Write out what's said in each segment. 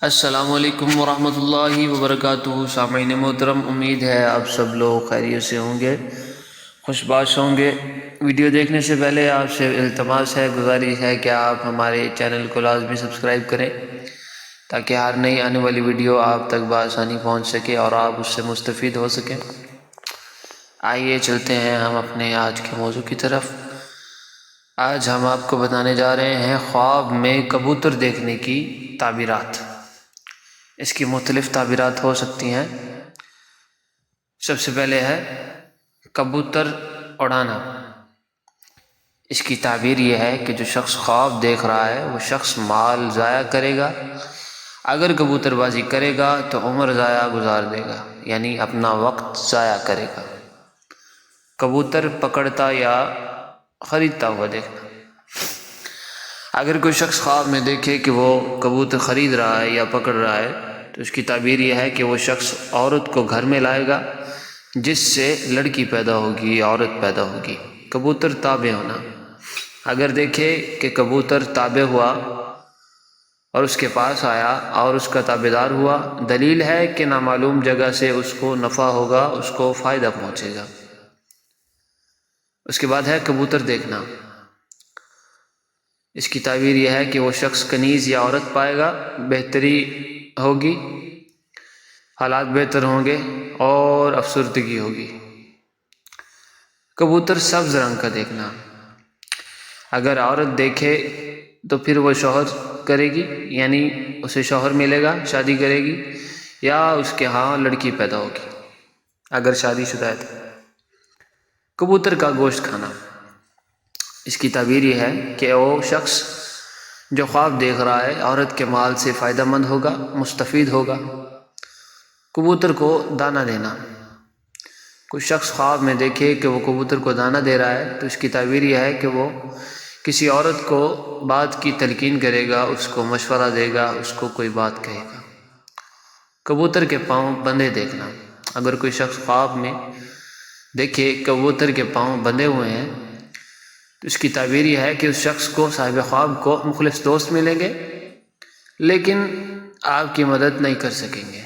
السلام علیکم ورحمۃ اللہ وبرکاتہ۔ سامعین محترم، امید ہے آپ سب لوگ خیریت سے ہوں گے، خوش باش ہوں گے۔ ویڈیو دیکھنے سے پہلے آپ سے التماس ہے، گزارش ہے کہ آپ ہمارے چینل کو لازمی سبسکرائب کریں تاکہ ہر نئی آنے والی ویڈیو آپ تک بآسانی پہنچ سکے اور آپ اس سے مستفید ہو سکیں۔ آئیے چلتے ہیں ہم اپنے آج کے موضوع کی طرف۔ آج ہم آپ کو بتانے جا رہے ہیں خواب میں کبوتر دیکھنے کی تعبیرات۔ اس کی مختلف تعبیرات ہو سکتی ہیں۔ سب سے پہلے ہے کبوتر اڑانا۔ اس کی تعبیر یہ ہے کہ جو شخص خواب دیکھ رہا ہے وہ شخص مال ضائع کرے گا۔ اگر کبوتر بازی کرے گا تو عمر ضائع گزار دے گا، یعنی اپنا وقت ضائع کرے گا۔ کبوتر پکڑتا یا خریدتا ہوا دیکھنا۔ اگر کوئی شخص خواب میں دیکھے کہ وہ کبوتر خرید رہا ہے یا پکڑ رہا ہے تو اس کی تعبیر یہ ہے کہ وہ شخص عورت کو گھر میں لائے گا جس سے لڑکی پیدا ہوگی، عورت پیدا ہوگی۔ کبوتر تابع ہونا۔ اگر دیکھے کہ کبوتر تابع ہوا اور اس کے پاس آیا اور اس کا تابع دار ہوا، دلیل ہے کہ نامعلوم جگہ سے اس کو نفع ہوگا، اس کو فائدہ پہنچے گا۔ اس کے بعد ہے کبوتر دیکھنا۔ اس کی تعبیر یہ ہے کہ وہ شخص کنیز یا عورت پائے گا، بہتری ہوگی، حالات بہتر ہوں گے اور افسردگی ہوگی۔ کبوتر سبز رنگ کا دیکھنا۔ اگر عورت دیکھے تو پھر وہ شوہر کرے گی، یعنی اسے شوہر ملے گا، شادی کرے گی، یا اس کے ہاں لڑکی پیدا ہوگی اگر شادی شدہ ہے تو۔ کبوتر کا گوشت کھانا۔ اس کی تعبیر یہ ہے کہ وہ شخص جو خواب دیکھ رہا ہے عورت کے مال سے فائدہ مند ہوگا، مستفید ہوگا۔ کبوتر کو دانہ دینا۔ کوئی شخص خواب میں دیکھے کہ وہ کبوتر کو دانہ دے رہا ہے تو اس کی تعبیر یہ ہے کہ وہ کسی عورت کو بات کی تلقین کرے گا، اس کو مشورہ دے گا، اس کو کوئی بات کہے گا۔ کبوتر کے پاؤں بندھے دیکھنا۔ اگر کوئی شخص خواب میں دیکھے کبوتر کے پاؤں بندھے ہوئے ہیں تو اس کی تعبیر یہ ہے کہ اس شخص کو، صاحب خواب کو، مخلص دوست ملیں گے لیکن آپ کی مدد نہیں کر سکیں گے۔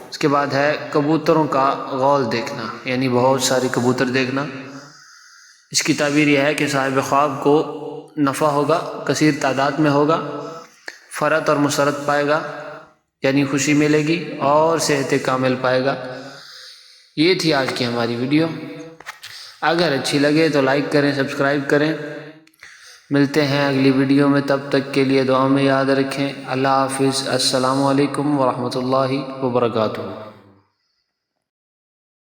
اس کے بعد ہے کبوتروں کا غول دیکھنا، یعنی بہت سارے کبوتر دیکھنا۔ اس کی تعبیر یہ ہے کہ صاحب خواب کو نفع ہوگا، کثیر تعداد میں ہوگا، فرحت اور مسرت پائے گا، یعنی خوشی ملے گی اور صحت کامل پائے گا۔ یہ تھی آج کی ہماری ویڈیو۔ اگر اچھی لگے تو لائک کریں، سبسکرائب کریں۔ ملتے ہیں اگلی ویڈیو میں، تب تک کے لیے دعا میں یاد رکھیں۔ اللہ حافظ۔ السلام علیکم ورحمۃ اللہ وبرکاتہ۔